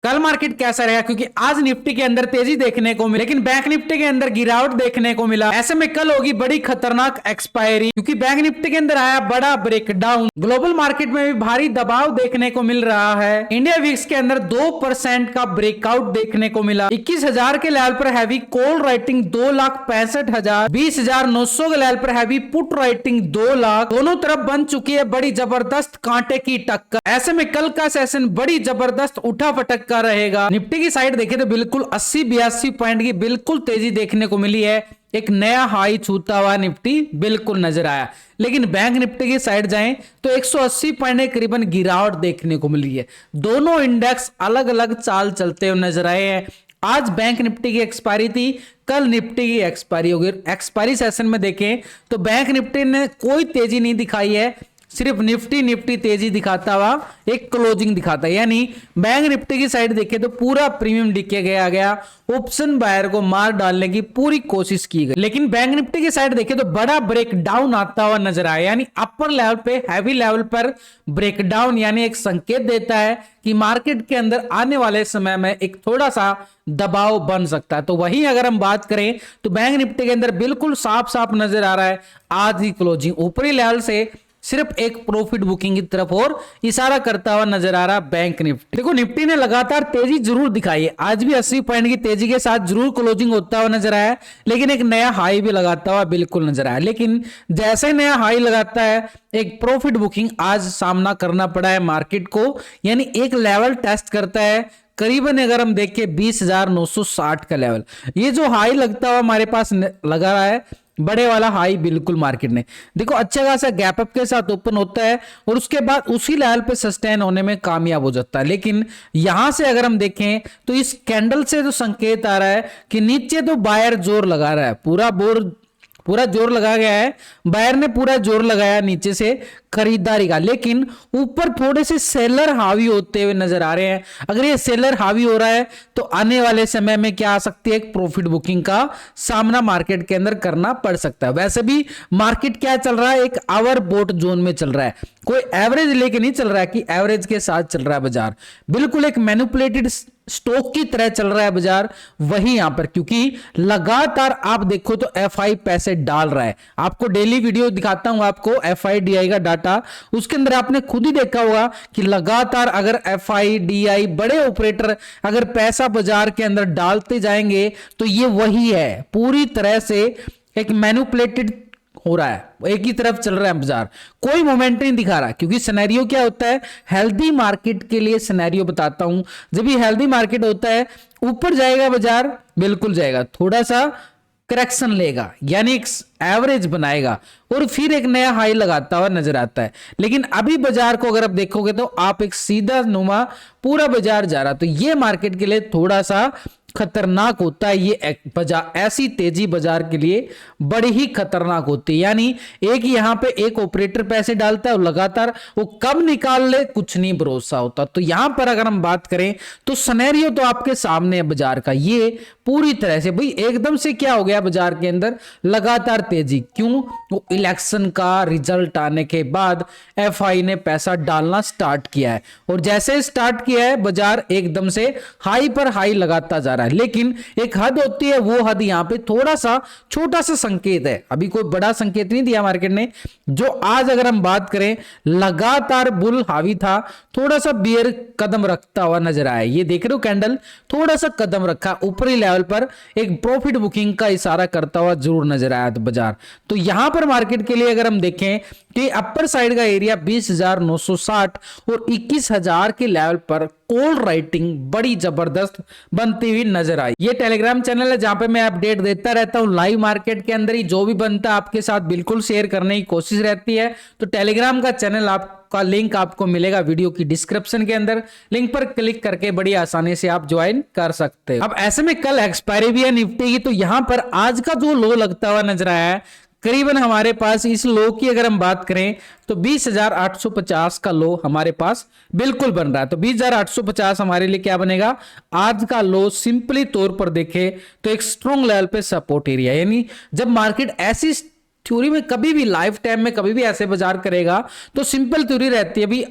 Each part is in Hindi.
कल मार्केट कैसा रहेगा, क्योंकि आज निफ्टी के अंदर तेजी देखने को मिली, लेकिन बैंक निफ्टी के अंदर गिरावट देखने को मिला। ऐसे में कल होगी बड़ी खतरनाक एक्सपायरी, क्योंकि बैंक निफ्टी के अंदर आया बड़ा ब्रेकडाउन। ग्लोबल मार्केट में भी भारी दबाव देखने को मिल रहा है। इंडिया विक्स के अंदर 2% का ब्रेकआउट देखने को मिला। 21,000 के लेवल पर हैवी कॉल राइटिंग 2,65,000, 20,900 के लेवल पर हैवी पुट राइटिंग 2 लाख, दोनों तरफ बन चुकी है बड़ी जबरदस्त कांटे की टक्कर। ऐसे में कल का सेशन बड़ी जबरदस्त उठा पटक का रहेगा। निफ्टी की साइड देखें तो बिल्कुल 80-82 पॉइंट की बिल्कुल तेजी देखने को मिली है। एक नया हाई छूता हुआ निफ्टी बिल्कुल नजर आया। लेकिन बैंक निफ्टी की साइड जाएं तो 180 पॉइंट के करीबन गिरावट देखने को मिली है। दोनों इंडेक्स अलग अलग चाल चलते हुए नजर आए हैं। आज बैंक निफ्टी की एक्सपायरी थी, कल निफ्टी की एक्सपायरी होगी। एक्सपायरी सेशन में देखें तो बैंक निफ्टी ने कोई तेजी नहीं दिखाई है, सिर्फ निफ्टी तेजी दिखाता हुआ एक क्लोजिंग दिखाता है। यानी बैंक निफ्टी की साइड देखे तो पूरा प्रीमियम दिखे गया ऑप्शन बायर को मार डालने की पूरी कोशिश की गई। लेकिन बैंक निफ्टी की साइड देखे तो बड़ा ब्रेकडाउन आता हुआ नजर आया। यानी अपर लेवल पे हैवी लेवल पर ब्रेकडाउन, यानी एक संकेत देता है कि मार्केट के अंदर आने वाले समय में एक थोड़ा सा दबाव बन सकता है। तो वहीं अगर हम बात करें तो बैंक निफ्टी के अंदर बिल्कुल साफ साफ नजर आ रहा है आज ही क्लोजिंग ऊपरी लेवल से सिर्फ एक प्रॉफिट बुकिंग की तरफ और इशारा करता हुआ नजर आ रहा बैंक निफ्टी। देखो निफ्टी ने लगातार तेजी जरूर दिखाई है, आज भी 80 पॉइंट की तेजी के साथ जरूर क्लोजिंग होता हुआ नजर आया, लेकिन एक नया हाई भी लगाता हुआ बिल्कुल नजर आया। लेकिन जैसे नया हाई लगाता है एक प्रॉफिट बुकिंग आज सामना करना पड़ा है मार्केट को। यानी एक लेवल टेस्ट करता है करीबन, अगर हम देखें 20,960 का लेवल, ये जो हाई लगता हुआ हमारे पास लगा रहा है बड़े वाला हाई बिल्कुल मार्केट ने देखो अच्छा खासा गैप अप के साथ ओपन होता है और उसके बाद उसी लेवल पे सस्टेन होने में कामयाब हो जाता है। लेकिन यहां से अगर हम देखें तो इस कैंडल से जो संकेत आ रहा है कि नीचे तो बायर जोर लगा रहा है, पूरा जोर लगा गया है, बायर ने पूरा जोर लगाया नीचे से खरीदारी का, लेकिन ऊपर थोड़े से सेलर हावी होते हुए नजर आ रहे हैं। अगर ये सेलर हावी हो रहा है तो आने वाले समय में क्या आ सकती है, एक प्रॉफिट बुकिंग का सामना मार्केट के अंदर करना पड़ सकता है। वैसे भी मार्केट क्या चल रहा है, एक आवर बोट जोन में चल रहा है, कोई एवरेज लेके नहीं चल रहा है कि एवरेज के साथ चल रहा है बाजार, बिल्कुल एक मैनिपुलेटेड स्टॉक की तरह चल रहा है बाजार। वही यहां पर क्योंकि लगातार आप देखो तो एफआई पैसे डाल रहा है, आपको डेली वीडियो दिखाता हूं आपको एफआईडीआई का डाटा, उसके अंदर आपने खुद ही देखा होगा कि लगातार अगर एफआईडीआई बड़े ऑपरेटर अगर पैसा बाजार के अंदर डालते जाएंगे तो ये वही है, पूरी तरह से एक मैनिपुलेटेड हो रहा है, एक ही तरफ चल रहा है बाजार, कोई मोमेंट नहीं दिखा रहा। क्योंकि सिनेरियो क्या होता है, हेल्दी मार्केट के लिए सिनेरियो बताता हूं, जब ये हेल्दी मार्केट होता है ऊपर जाएगा बाजार, बिल्कुल जाएगा, थोड़ा सा करेक्शन लेगा यानी एक एवरेज बनाएगा और फिर एक नया हाई लगाता हुआ नजर आता है। लेकिन अभी बाजार को अगर आप देखोगे तो आप एक सीधा नुमा पूरा बाजार जा रहा, तो ये मार्केट के लिए थोड़ा सा खतरनाक होता है। ये बाजार ऐसी तेजी बाजार के लिए बड़ी ही खतरनाक होती है। यानी एक यहां पे एक ऑपरेटर पैसे डालता है और लगातार वो कब निकाल ले कुछ नहीं भरोसा होता। तो यहां पर अगर हम बात करें तो सिनेरियो तो आपके सामने है बाजार का, ये पूरी तरह से भाई एकदम से क्या हो गया बाजार के अंदर लगातार तेजी, क्यों, वो इलेक्शन का रिजल्ट आने के बाद एफआई ने पैसा डालना स्टार्ट किया है और जैसे स्टार्ट किया है बाजार एकदम से हाई पर हाई लगाता जा रहा है। लेकिन एक हद होती है, वो हद यहां पे थोड़ा सा छोटा सा संकेत है, अभी कोई बड़ा संकेत नहीं दिया मार्केट ने। जो आज अगर हम बात करें लगातार बुल हावी था, थोड़ा सा बियर कदम रखता हुआ नजर आया, ये देख रहे हो कैंडल थोड़ा सा कदम रखा ऊपरी लेवल पर, एक प्रॉफिट बुकिंग का इशारा करता हुआ जरूर नजर आया बाजार। तो यहां पर मार्केट के लिए अगर हम देखें कि अपर साइड का एरिया 20,960 और 21,000 के लेवल पर कॉल राइटिंग बड़ी जबरदस्त बनती हुई नजर आई। ये टेलीग्राम चैनल है जहां पे मैं अपडेट देता रहता हूं, लाइव मार्केट के अंदर ही जो भी बनता है आपके साथ बिल्कुल शेयर करने की कोशिश रहती है। तो टेलीग्राम का चैनल आपका लिंक आपको मिलेगा वीडियो की डिस्क्रिप्शन के अंदर, लिंक पर क्लिक करके बड़ी आसानी से आप ज्वाइन कर सकते हो। अब ऐसे में कल एक्सपायरी भी है निफ्टी की, तो यहां पर आज का जो लो लगता हुआ नजर आया है करीबन हमारे पास इस लो की अगर हम बात करें तो 20,850 का लो हमारे पास बिल्कुल बन रहा है। तो 20,850 हमारे लिए क्या बनेगा, आज का लो सिंपली तौर पर देखें तो एक स्ट्रॉन्ग लेवल पे सपोर्ट एरिया। यानी जब मार्केट ऐसी थ्योरी में कभी भी लाइफ टाइम में कभी भी ऐसे बाजार करेगा तो सिंपल थ्योरी रहती है भी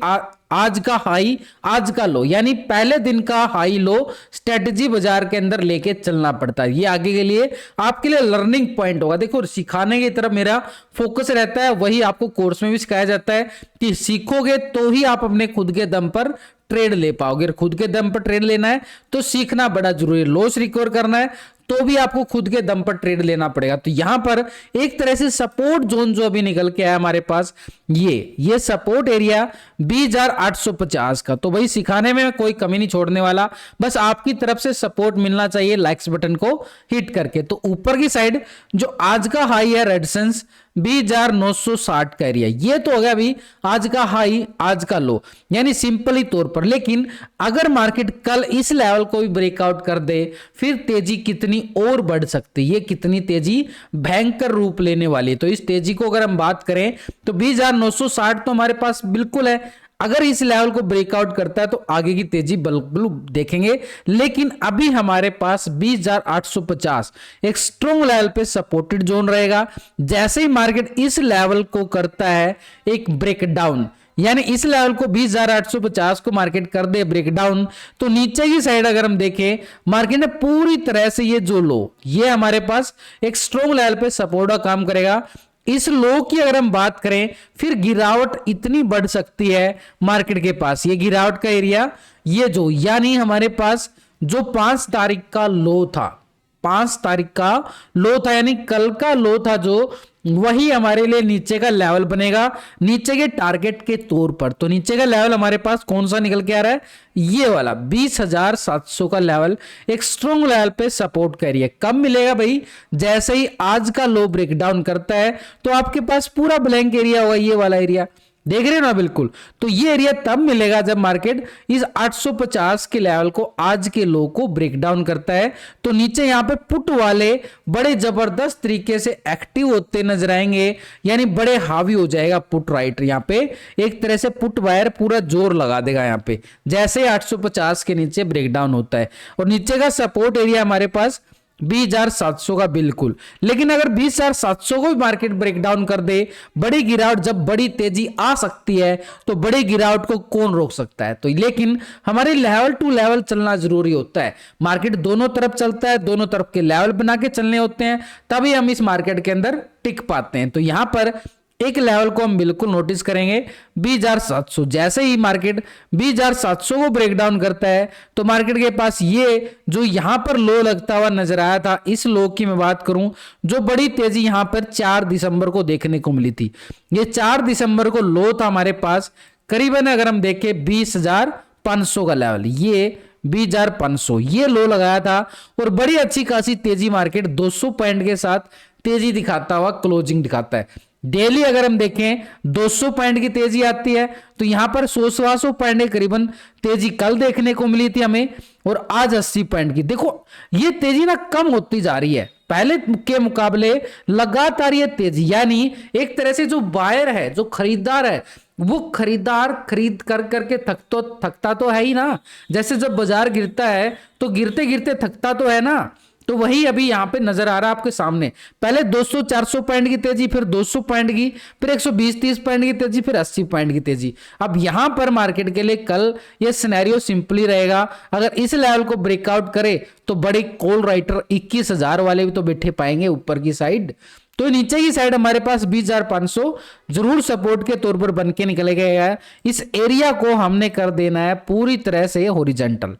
आज का हाई आज का लो, यानी पहले दिन का हाई लो स्ट्रेटजी बाजार के अंदर लेके चलना पड़ता है। ये आगे के लिए आपके लिए लर्निंग पॉइंट होगा। देखो सिखाने की तरफ मेरा फोकस रहता है, वही आपको कोर्स में भी सिखाया जाता है कि सीखोगे तो ही आप अपने खुद के दम पर ट्रेड ले पाओगे। खुद के दम पर ट्रेड लेना है तो सीखना बड़ा जरूरी है। लॉस रिकवर करना है तो भी आपको खुद के दम पर ट्रेड लेना पड़ेगा। तो यहां पर एक तरह से सपोर्ट जोन जो अभी निकल के आया हमारे पास, ये सपोर्ट एरिया 20,850 का। तो भाई सिखाने में कोई कमी नहीं छोड़ने वाला, बस आपकी तरफ से सपोर्ट मिलना चाहिए लाइक्स बटन को हिट करके। तो ऊपर की साइड जो आज का हाई है रेडिसेंस 20,960 का एरिया, ये तो हो गया अभी आज का हाई आज का लो, यानी सिंपली तौर पर। लेकिन अगर मार्केट कल इस लेवल को भी ब्रेकआउट कर दे, फिर तेजी कितनी और बढ़ सकती है, कितनी तेजी भयंकर रूप लेने वाली है। तो इस तेजी को अगर हम बात करें तो 20,960 तो हमारे पास बिल्कुल है। अगर इस लेवल को ब्रेकआउट करता है तो आगे की तेजी बिल्कुल देखेंगे। लेकिन अभी हमारे पास 20,850 एक स्ट्रॉन्ग लेवल पे सपोर्टेड जोन रहेगा। जैसे ही मार्केट इस लेवल को करता है एक ब्रेकडाउन, यानी इस लेवल को 20,850 को मार्केट कर दे ब्रेकडाउन, तो नीचे की साइड अगर हम देखें मार्केट ने पूरी तरह से ये जो लो, ये हमारे पास एक स्ट्रॉन्ग लेवल पे सपोर्ट का काम करेगा। इस लो की अगर हम बात करें फिर गिरावट इतनी बढ़ सकती है मार्केट के पास, ये गिरावट का एरिया ये जो, यानी हमारे पास जो 5 तारीख का लो था, 5 तारीख का लो था, यानी कल का लो था जो, वही हमारे लिए नीचे का लेवल बनेगा नीचे के टारगेट के तौर पर। तो नीचे का लेवल हमारे पास कौन सा निकल के आ रहा है, ये वाला 20,700 का लेवल एक स्ट्रॉन्ग लेवल पे सपोर्ट करिए। कब मिलेगा भाई, जैसे ही आज का लो ब्रेकडाउन करता है तो आपके पास पूरा ब्लैंक एरिया होगा, ये वाला एरिया देख रहे हो ना बिल्कुल। तो ये एरिया तब मिलेगा जब मार्केट इस 850 के लेवल को आज के लो को ब्रेकडाउन करता है। तो नीचे यहां पे पुट वाले बड़े जबरदस्त तरीके से एक्टिव होते नजर आएंगे, यानी बड़े हावी हो जाएगा पुट राइटर। यहां पे एक तरह से पुट वायर पूरा जोर लगा देगा यहां पे जैसे 850 के नीचे ब्रेकडाउन होता है। और नीचे का सपोर्ट एरिया हमारे पास 20,700 का बिल्कुल। लेकिन अगर 20,700 को भी मार्केट ब्रेकडाउन कर दे, बड़ी गिरावट, जब बड़ी तेजी आ सकती है तो बड़ी गिरावट को कौन रोक सकता है। तो लेकिन हमारे लेवल टू लेवल चलना जरूरी होता है। मार्केट दोनों तरफ चलता है, दोनों तरफ के लेवल बना के चलने होते हैं, तभी हम इस मार्केट के अंदर टिक पाते हैं। तो यहां पर एक लेवल को हम बिल्कुल नोटिस करेंगे 20,700। जैसे ही मार्केट 20,700 को ब्रेकडाउन करता है तो मार्केट के पास ये जो यहां पर लो लगता हुआ नजर आया था, इस लो की मैं बात करूं जो बड़ी तेजी यहां पर 4 दिसंबर को देखने को मिली थी। ये 4 दिसंबर को लो था हमारे पास करीबन, अगर हम देखें 20,500 का लेवल, ये 20,500 ये लो लगाया था और बड़ी अच्छी खासी तेजी मार्केट 200 पॉइंट के साथ तेजी दिखाता हुआ क्लोजिंग दिखाता है। डेली अगर हम देखें 200 पॉइंट की तेजी आती है, तो यहां पर 100-125 पॉइंट करीबन तेजी कल देखने को मिली थी हमें, और आज 80 पॉइंट की। देखो ये तेजी ना कम होती जा रही है पहले के मुकाबले, लगातार ये तेजी, यानी एक तरह से जो बायर है, जो खरीदार है, वो खरीदार खरीद कर करके थकता तो है ही ना। जैसे जब बाजार गिरता है तो गिरते गिरते थकता तो है ना, तो वही अभी यहां पे नजर आ रहा है आपके सामने। पहले 200-400 पॉइंट की तेजी, फिर 200 पॉइंट की, फिर 120-30 पॉइंट की तेजी, फिर 80 पॉइंट की तेजी। अब यहां पर मार्केट के लिए कल ये सिनेरियो सिंपली रहेगा, अगर इस लेवल को ब्रेकआउट करे तो बड़े कॉल राइटर 21,000 वाले भी तो बैठे पाएंगे ऊपर की साइड। तो नीचे की साइड हमारे पास 20,500 जरूर सपोर्ट के तौर पर बन के निकले गए हैं। इस एरिया को हमने कर देना है पूरी तरह से हॉरिजॉन्टल।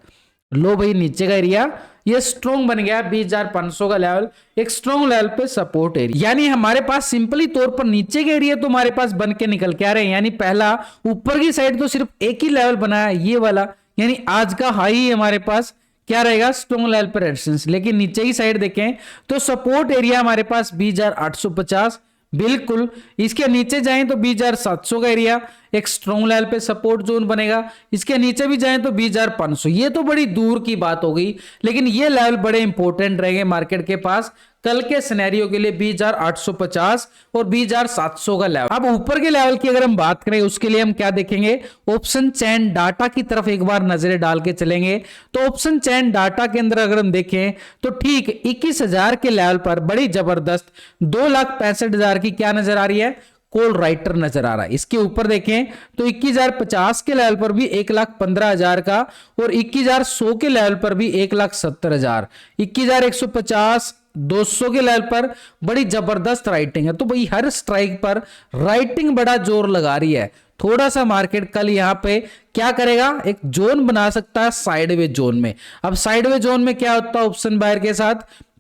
लो भाई नीचे का एरिया ये स्ट्रॉन्ग बन गया 20,500 का लेवल, एक स्ट्रॉन्ग लेवल पे सपोर्ट एरिया। यानी हमारे पास सिंपली तौर पर नीचे के एरिया तो हमारे पास बन के निकल के आ रहे हैं। यानी पहला ऊपर की साइड तो सिर्फ एक ही लेवल बना है, ये वाला, यानी आज का हाई हमारे पास क्या रहेगा, स्ट्रॉन्ग लेवल पर रेजिस्टेंस। लेकिन नीचे की साइड देखें तो सपोर्ट एरिया हमारे पास 20,850 बिल्कुल। इसके नीचे जाएं तो 20,700 का एरिया एक स्ट्रॉन्ग लेवल पे सपोर्ट जोन बनेगा। इसके नीचे भी जाएं तो 20,500, ये तो बड़ी दूर की बात हो गई, लेकिन ये लेवल बड़े इंपॉर्टेंट रहेंगे मार्केट के पास कल के सिनेरियो के लिए 20,850 और 20,700 का लेवल। अब ऊपर के लेवल की अगर हम बात करें उसके लिए हम क्या देखेंगे, ऑप्शन चैन डाटा की तरफ एक बार नजरें डाल के चलेंगे। तो ऑप्शन चैन डाटा के अंदर अगर हम देखें तो ठीक 21,000 के लेवल पर बड़ी जबरदस्त 2,65,000 की क्या नजर आ रही है, कॉल राइटर नजर आ रहा है। इसके ऊपर देखें तो 21,050 के लेवल पर भी 1,15,000 का और 21,100 के लेवल पर भी 1,70,000, 21,150 200 के लेवल पर बड़ी जबरदस्त राइटिंग है। तो भाई हर स्ट्राइक पर राइटिंग बड़ा जोर लगा रही है। थोड़ा सा मार्केट कल यहां पे क्या करेगा, एक जोन बना सकता है साइडवेज जोन में। अब साइडवेज जोन में क्या होता है, ऑप्शन बायर के साथ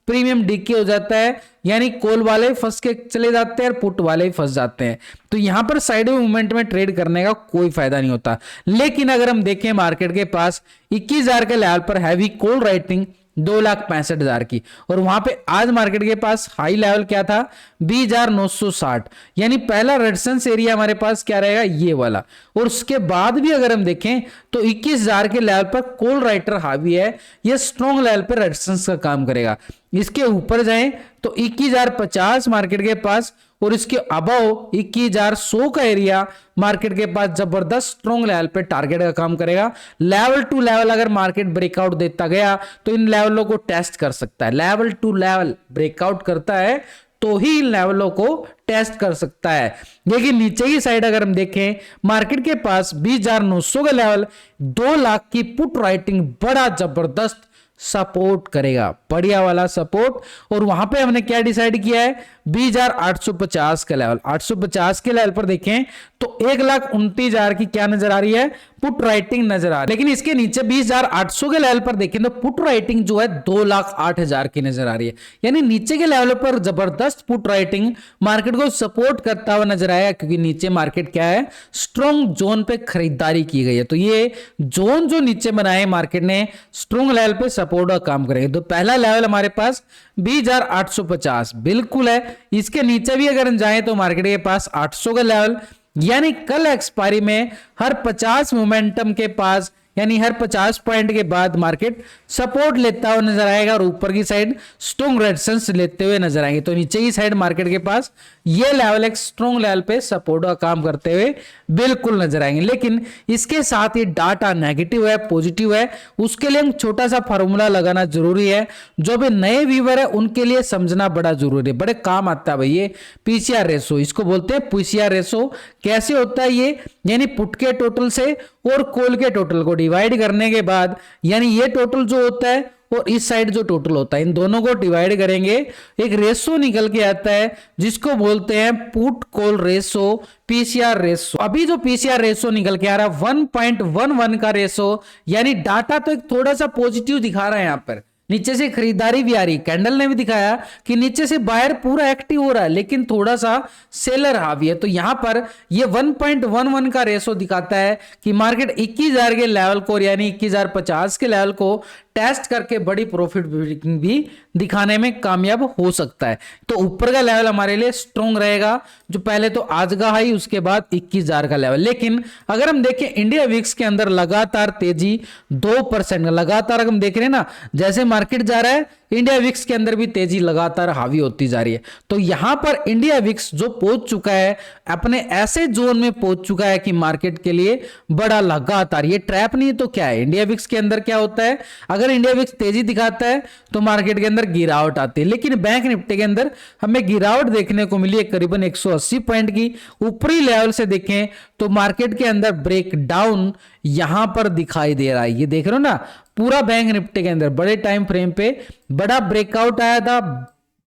प्रीमियम डीके हो जाता है, यानी कॉल वाले फंस के चले जाते हैं और पुट वाले ही फंस जाते हैं। तो यहां पर साइडवे मूवमेंट में ट्रेड करने का कोई फायदा नहीं होता। लेकिन अगर हम देखें मार्केट के पास 21,000 के लेवल पर हैवी कॉल राइटिंग 2,65,000 की, और वहां पे आज मार्केट के पास हाई लेवल क्या था 20,960, यानी पहला रेजिस्टेंस एरिया हमारे पास क्या रहेगा ये वाला। और उसके बाद भी अगर हम देखें तो 21,000 के लेवल पर कॉल राइटर हावी है, ये स्ट्रॉन्ग लेवल पर रेजिस्टेंस का काम करेगा। इसके ऊपर जाएं तो 21,050 मार्केट के पास और इसके अबव 21,100 का एरिया मार्केट के पास जबरदस्त स्ट्रॉन्ग लेवल पे टारगेट का काम करेगा। लेवल टू लेवल अगर मार्केट ब्रेकआउट देता गया तो इन लेवलों को टेस्ट कर सकता है। लेवल टू लेवल ब्रेकआउट करता है तो ही इन लेवलों को टेस्ट कर सकता है। लेकिन नीचे की साइड अगर हम देखें मार्केट के पास 20,900 का लेवल 2 लाख की पुट राइटिंग बड़ा जबरदस्त सपोर्ट करेगा, बढ़िया वाला सपोर्ट। और वहां पे हमने क्या डिसाइड किया है 20,850 का लेवल, 850 के लेवल पर देखें तो 1,29,000 की क्या नजर आ रही है, पुट राइटिंग नजर आ रही है। लेकिन इसके नीचे 20,800 के लेवल पर देखें तो पुट राइटिंग जो है 2,08,000 की नजर आ रही है। यानी नीचे के लेवल पर जबरदस्त पुट राइटिंग मार्केट को सपोर्ट करता हुआ नजर आया, क्योंकि नीचे मार्केट क्या है स्ट्रॉन्ग जोन पे खरीदारी की गई है। तो ये जोन जो नीचे बनाए मार्केट ने स्ट्रॉन्ग लेवल पे सपोर्ट का काम करेंगे। तो पहला लेवल हमारे पास 20,850 बिल्कुल है। इसके नीचे भी अगर हम जाएं तो मार्केट के पास 800 का लेवल, यानी कल एक्सपायरी में हर 50 मोमेंटम के पास, यानी हर 50 पॉइंट के बाद मार्केट सपोर्ट लेता हुआ नजर आएगा और ऊपर की साइड स्ट्रॉन्ग रेजिस्टेंस लेते हुए नजर आएंगे। तो नीचे की साइड मार्केट के पास ये लेवल एक स्ट्रॉन्ग लेवल पे सपोर्ट का काम करते हुए बिल्कुल नजर आएंगे। लेकिन इसके साथ ये डाटा नेगेटिव है पॉजिटिव है, उसके लिए हम छोटा सा फॉर्मूला लगाना जरूरी है। जो भी नए व्यूवर है उनके लिए समझना बड़ा जरूरी है, बड़े काम आता है भाई। ये पीसीआर रेशो, इसको बोलते हैं पीसीआर रेशो। कैसे होता है ये, यानी पुट के टोटल से और कॉल के टोटल को डिवाइड करने के बाद, यानी ये टोटल जो होता है और इस साइड जो टोटल होता है, इन दोनों को डिवाइड करेंगे, एक रेशो निकल के आता है जिसको बोलते हैं put call ratio, PCR ratio. अभी जो पीसीआर रेशो निकल के आ रहा है 1.11 का रेशो, यानी डाटा तो एक थोड़ा सा पॉजिटिव दिखा रहा है। यहां पर नीचे से खरीदारी भी आ रही, कैंडल ने भी दिखाया कि नीचे से बायर पूरा एक्टिव हो रहा है लेकिन थोड़ा सा सेलर हावी है। तो यहां पर ये 1.11 का रेशो दिखाता है कि मार्केट 21,000 के लेवल को, यानी 21,050 के लेवल को टेस्ट करके बड़ी प्रॉफिट बुकिंग भी दिखाने में कामयाब हो सकता है। तो ऊपर का लेवल हमारे लिए स्ट्रॉन्ग रहेगा, जो पहले तो आज का हाई उसके बाद 21,000 का लेवल। लेकिन अगर हम देखें इंडिया विक्स के अंदर लगातार तेजी 2% लगातार हम देख रहे हैं ना, जैसे मार्केट जा रहा है इंडिया विक्स के अंदर भी तेजी लगातार हावी होती जा रही है। तो यहां पर इंडिया विक्स जो पहुंच चुका है अपने ऐसे जोन में पहुंच चुका है कि मार्केट के लिए बड़ा लगातार, ये ट्रैप नहीं तो क्या है। इंडिया विक्स के अंदर क्या होता है, अगर इंडिया विक्स तेजी दिखाता है तो मार्केट के अंदर गिरावट आती है। लेकिन बैंक निफ्टी के अंदर हमें गिरावट देखने को मिली है करीबन 180 पॉइंट की। ऊपरी लेवल से देखें तो मार्केट के अंदर ब्रेक डाउन यहां पर दिखाई दे रहा है, ये देख रहे हो ना, पूरा बैंक निफ्टी के अंदर बड़े टाइम फ्रेम पे बड़ा ब्रेकआउट आया था,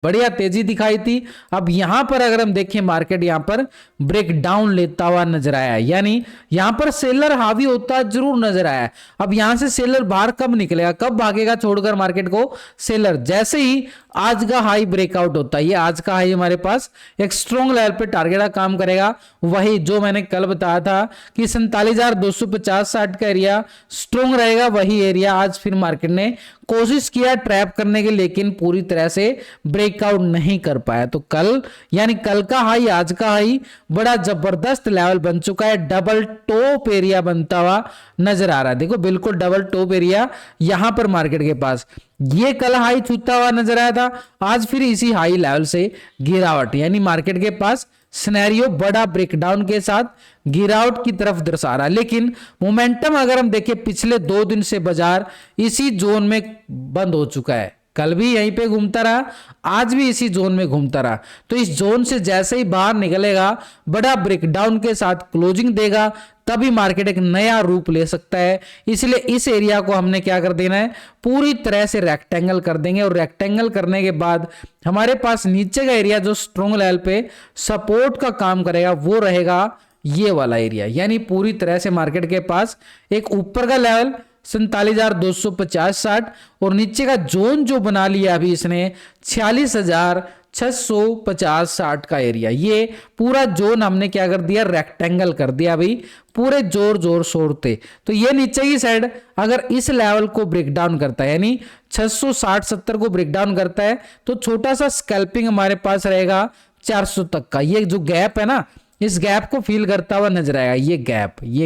बढ़िया तेजी दिखाई थी। अब यहां पर अगर हम देखें मार्केट यहां पर ब्रेक डाउन लेता हुआ नजर आया, यानी यहां पर सेलर हावी होता जरूर नजर आया। अब यहां से सेलर बाहर कब निकलेगा, कब भागेगा छोड़कर मार्केट को सेलर, जैसे ही आज का हाई ब्रेकआउट होता है। ये आज का हाई हमारे पास एक स्ट्रॉन्ग लेवल पे टारगेट का काम करेगा, वही जो मैंने कल बताया था कि 47,250-60 का एरिया स्ट्रॉन्ग रहेगा, वही एरिया आज फिर मार्केट ने कोशिश किया ट्रैप करने की, लेकिन पूरी तरह से ब्रेकआउट नहीं कर पाया। तो कल, यानी कल का हाई आज का हाई बड़ा जबरदस्त लेवल बन चुका है, डबल टॉप एरिया बनता हुआ नजर आ रहा है। देखो बिल्कुल डबल टॉप एरिया यहां पर मार्केट के पास, ये कल हाई छूता हुआ नजर आया था, आज फिर इसी हाई लेवल से गिरावट, यानी मार्केट के पास सिनेरियो बड़ा ब्रेकडाउन के साथ गिरावट की तरफ दर्शा रहा है। लेकिन मोमेंटम अगर हम देखें पिछले 2 दिन से बाजार इसी जोन में बंद हो चुका है, कल भी यहीं पे घूमता रहा, आज भी इसी जोन में घूमता रहा। तो इस जोन से जैसे ही बाहर निकलेगा, बड़ा ब्रेकडाउन के साथ क्लोजिंग देगा, तभी मार्केट एक नया रूप ले सकता है। इसलिए इस एरिया को हमने क्या कर देना है, पूरी तरह से रेक्टेंगल कर देंगे। और रेक्टेंगल करने के बाद हमारे पास नीचे का एरिया जो स्ट्रॉन्ग लेवल पे सपोर्ट का काम करेगा वो रहेगा ये वाला एरिया। यानी पूरी तरह से मार्केट के पास एक ऊपर का लेवल 47,250-60 और नीचे का जोन जो बना लिया अभी इसने 46,650-60 का एरिया। ये पूरा जोन हमने क्या कर दिया, रेक्टेंगल कर दिया भाई पूरे जोर शोर से। तो ये नीचे की साइड अगर इस लेवल को ब्रेक डाउन करता है, यानी 660-70 को ब्रेक डाउन करता है, तो छोटा सा स्कैल्पिंग हमारे पास रहेगा 400 तक का। ये जो गैप है ना, इस गैप को फील करता हुआ नजर आएगा। ये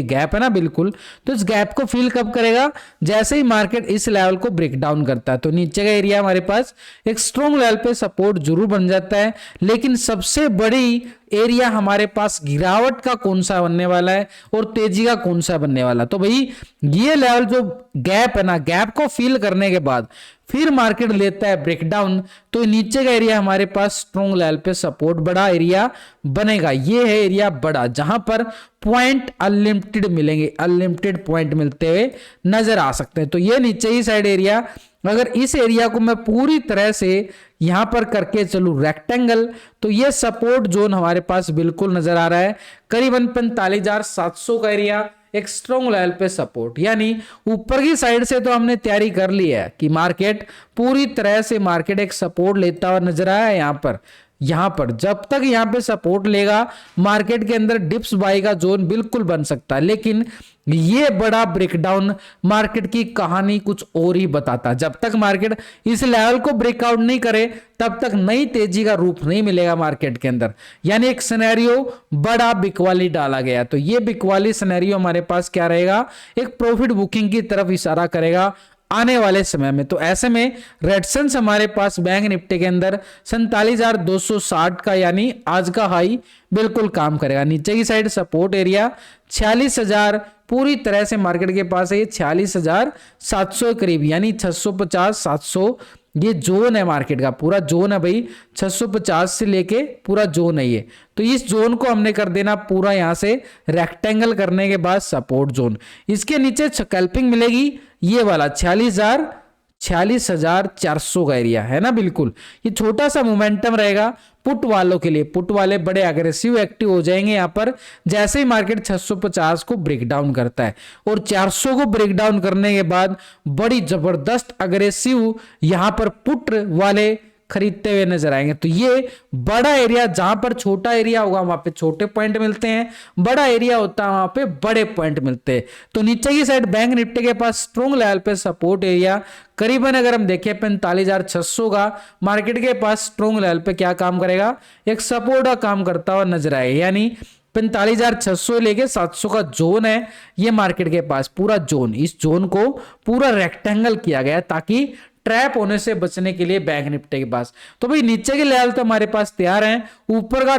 गैप है ना बिल्कुल। तो इस गैप को फील कब करेगा, जैसे ही मार्केट इस लेवल को ब्रेक डाउन करता है। तो नीचे का एरिया हमारे पास एक स्ट्रॉन्ग लेवल पे सपोर्ट जरूर बन जाता है, लेकिन सबसे बड़ी एरिया हमारे पास गिरावट का कौन सा बनने वाला है और तेजी का कौन सा बनने वाला। तो भाई ये लेवल जो गैप है ना, गैप को फील करने के बाद फिर मार्केट लेता है ब्रेकडाउन, तो नीचे का एरिया हमारे पास स्ट्रॉन्ग लेवल पे सपोर्ट बड़ा एरिया बनेगा। ये है एरिया बड़ा, जहां पर पॉइंट अनलिमिटेड मिलेंगे, अनलिमिटेड पॉइंट मिलते हुए नजर आ सकते हैं। तो ये नीचे ही साइड एरिया, अगर इस एरिया को मैं पूरी तरह से यहां पर करके चलूं रेक्टेंगल, तो ये सपोर्ट जोन हमारे पास बिल्कुल नजर आ रहा है। करीबन 45,700 का एरिया एक स्ट्रॉन्ग लेवल पे सपोर्ट। यानी ऊपर की साइड से तो हमने तैयारी कर ली है कि मार्केट पूरी तरह से मार्केट एक सपोर्ट लेता हुआ नजर आया है। यहां पर जब तक यहां पे सपोर्ट लेगा, मार्केट के अंदर डिप्स बाई का जोन बिल्कुल बन सकता है। लेकिन ये बड़ा ब्रेकडाउन मार्केट की कहानी कुछ और ही बताता है। जब तक मार्केट इस लेवल को ब्रेकआउट नहीं करे, तब तक नई तेजी का रूप नहीं मिलेगा मार्केट के अंदर। यानी एक सिनेरियो बड़ा बिकवाली डाला गया। तो ये बिकवाली सिनेरियो हमारे पास क्या रहेगा, एक प्रॉफिट बुकिंग की तरफ इशारा करेगा आने वाले समय में। तो ऐसे में रेजिस्टेंस हमारे पास बैंक निफ्टी के अंदर 47,260 का, यानी आज का हाई बिल्कुल काम करेगा। नीचे की साइड सपोर्ट एरिया 46,000 पूरी तरह से मार्केट के पास है, 46,700 करीब, यानी 650-700 ये जोन है मार्केट का, पूरा जोन है भाई। 650 से लेके पूरा जोन है ये। तो इस जोन को हमने कर देना पूरा यहां से रेक्टेंगल करने के बाद सपोर्ट जोन। इसके नीचे स्कैल्पिंग मिलेगी ये वाला 46,400 का एरिया है ना। बिल्कुल ये छोटा सा मोमेंटम रहेगा पुट वालों के लिए। पुट वाले बड़े अग्रेसिव एक्टिव हो जाएंगे यहां पर जैसे ही मार्केट 650 को ब्रेक डाउन करता है। और 400 को ब्रेक डाउन करने के बाद बड़ी जबरदस्त अग्रेसिव यहां पर पुट वाले खरीदते हुए नजर आएंगे। तो ये बड़ा एरिया, जहां पर छोटा एरिया होगा वहां पे छोटे पॉइंट मिलते हैं, बड़ा एरिया होता है वहां पे बड़े पॉइंट मिलते हैं। तो नीचे की साइड बैंक निफ्टी के पास स्ट्रॉन्ग लेवल पे सपोर्ट एरिया करीबन अगर हम देखें 45,600 का, मार्केट के पास स्ट्रॉन्ग लेवल पे क्या काम करेगा, एक सपोर्ट का काम करता हुआ नजर आएगा। यानी 45,600 लेके 700 का जोन है ये मार्केट के पास पूरा जोन। इस जोन को पूरा रेक्टेंगल किया गया ताकि ट्रैप होने से बचने के लिए बैंक निफ्टी के पास। तो भाई नीचे के लेवल तो हमारे पास तैयार हैं, ऊपर का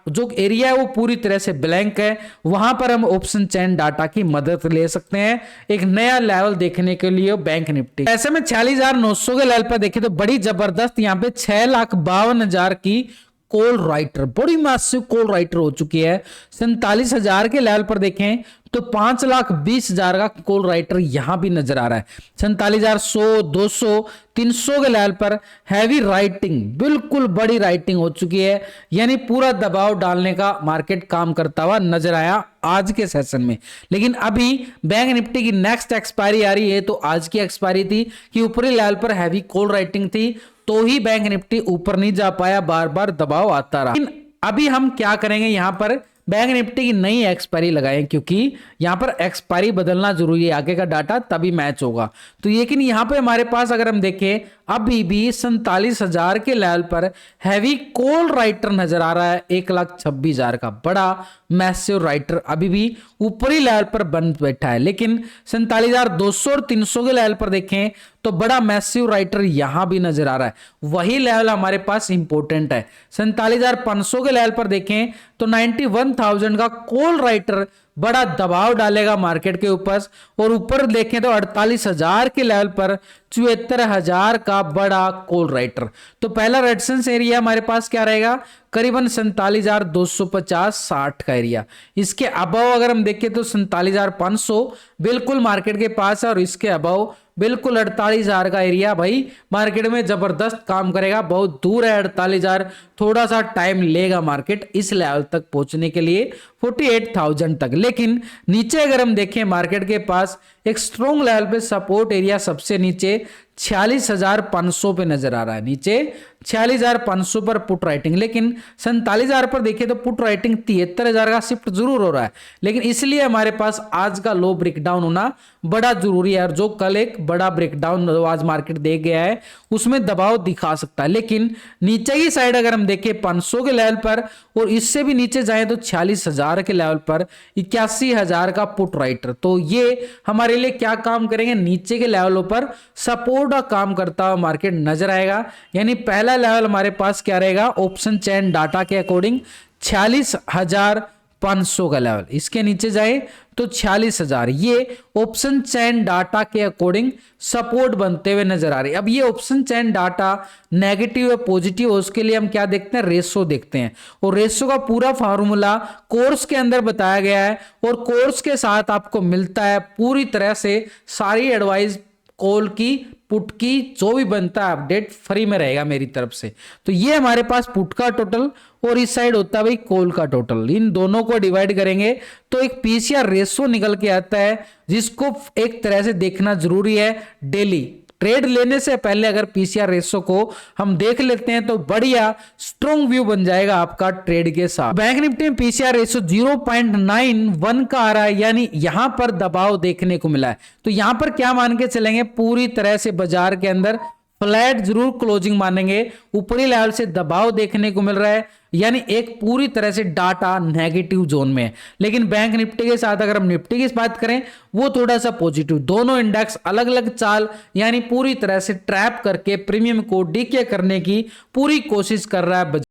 जो एरिया है वो पूरी तरह से ब्लैंक है। वहां पर हम ऑप्शन चेन डाटा की मदद ले सकते हैं एक नया लेवल देखने के लिए बैंक निफ्टी। ऐसे में 46,900 के लेवल पर देखें तो बड़ी जबरदस्त यहाँ पे 6,52,000 की कॉल राइटर, बड़ी मैसिव कॉल राइटर हो चुकी है। 47,000 के लेवल पर देखें तो 5,20,000 का कॉल राइटर यहां भी नजर आ रहा है। 47,100, 200, 300 के लेवल पर हैवी राइटिंग, बिल्कुल बड़ी राइटिंग हो चुकी है। यानी पूरा दबाव डालने का मार्केट काम करता हुआ नजर आया आज के सेशन में। लेकिन अभी बैंक निफ्टी की नेक्स्ट एक्सपायरी आ रही है, तो आज की एक्सपायरी थी कि ऊपरी लेवल पर हैवी कॉल राइटिंग थी, तो ही बैंक निफ्टी ऊपर नहीं जा पाया, बार बार दबाव आता रहा। लेकिन अभी हम क्या करेंगे, यहां पर बैंक निफ्टी की नई एक्सपायरी लगाएं, क्योंकि यहां पर एक्सपायरी बदलना जरूरी है, आगे का डाटा तभी मैच होगा। तो लेकिन यहां पे हमारे पास अगर हम देखें अभी भी 47,000 के लेवल पर हैवी कॉल राइटर नजर आ रहा है 1,26,000 का, बड़ा मैसिव राइटर अभी भी ऊपरी लेवल पर बन बैठा है। लेकिन 47,200 और 300 के लेवल पर देखें तो बड़ा मैसिव राइटर यहां भी नजर आ रहा है। वही लेवल हमारे पास इंपॉर्टेंट है। 47,500 के लेवल पर देखें तो 91,000 का कॉल राइटर बड़ा दबाव डालेगा मार्केट के ऊपर। और ऊपर देखें तो 48,000 के लेवल पर 74,000 का बड़ा कॉल राइटर। तो पहला रेजिस्टेंस एरिया हमारे पास क्या रहेगा, करीबन 47,250-60 का एरिया। इसके अबव अगर हम देखें तो 47,500 बिल्कुल मार्केट के पास है, और इसके अबव बिल्कुल 48,000 का एरिया भाई मार्केट में जबरदस्त काम करेगा। बहुत दूर है 48,000, थोड़ा सा टाइम लेगा मार्केट इस लेवल तक पहुंचने के लिए 48,000 तक। लेकिन नीचे अगर हम देखें मार्केट के पास एक स्ट्रॉन्ग लेवल पे सपोर्ट एरिया सबसे नीचे 46,500 पे नजर आ रहा है। नीचे 46,500 पर पुट राइटिंग, लेकिन 47,000 पर देखिए तो पुट राइटिंग 73,000 का शिफ्ट जरूर हो रहा है। लेकिन इसलिए हमारे पास आज का लो ब्रेकडाउन होना बड़ा जरूरी है, और जो कल एक बड़ा ब्रेकडाउन आज मार्केट दे गया है उसमें दबाव दिखा सकता है। लेकिन नीचे की साइड अगर हम देखें 500 के लेवल पर, और इससे भी नीचे जाए तो 46,000 के लेवल पर 81,000 का पुट राइटर, तो ये हमारे लिए क्या काम करेंगे, नीचे के लेवलों पर सपोर्ट का काम करता हुआ मार्केट नजर आएगा। यानी पहला लेवल हमारे पास क्या रहेगा, ऑप्शन चैन डाटा के अकॉर्डिंग 46,500 का लेवल। इसके नीचे जाए तो 46,000, ये ऑप्शन चैन डाटा के अकॉर्डिंग सपोर्ट बनते हुए नजर आ रही है। अब ये ऑप्शन चैन डाटा नेगेटिव या पॉजिटिव हो, उसके लिए हम क्या देखते हैं, रेशो देखते हैं। और रेशो का पूरा फार्मूला कोर्स के अंदर बताया गया है, और कोर्स के साथ आपको मिलता है पूरी तरह से सारी एडवाइस, कॉल की, पुट की, जो भी बनता है अपडेट फ्री में रहेगा मेरी तरफ से। तो ये हमारे पास पुट का टोटल, और इस साइड होता है भाई कॉल का टोटल। इन दोनों को डिवाइड करेंगे तो एक पीसीआर रेशो निकल के आता है, जिसको एक तरह से देखना जरूरी है डेली। ट्रेड लेने से पहले अगर पीसीआर रेशो को हम देख लेते हैं तो बढ़िया स्ट्रॉन्ग व्यू बन जाएगा आपका ट्रेड के साथ। बैंक निफ्टी में पीसीआर रेशो 0.91 का आ रहा है, यानी यहां पर दबाव देखने को मिला है। तो यहां पर क्या मान के चलेंगे, पूरी तरह से बाजार के अंदर फ्लैट जरूर क्लोजिंग मानेंगे। ऊपरी लेवल से दबाव देखने को मिल रहा है, यानी एक पूरी तरह से डाटा नेगेटिव जोन में है। लेकिन बैंक निफ्टी के साथ अगर हम निफ्टी की बात करें वो थोड़ा सा पॉजिटिव। दोनों इंडेक्स अलग अलग चाल, यानी पूरी तरह से ट्रैप करके प्रीमियम को डीके करने की पूरी कोशिश कर रहा है।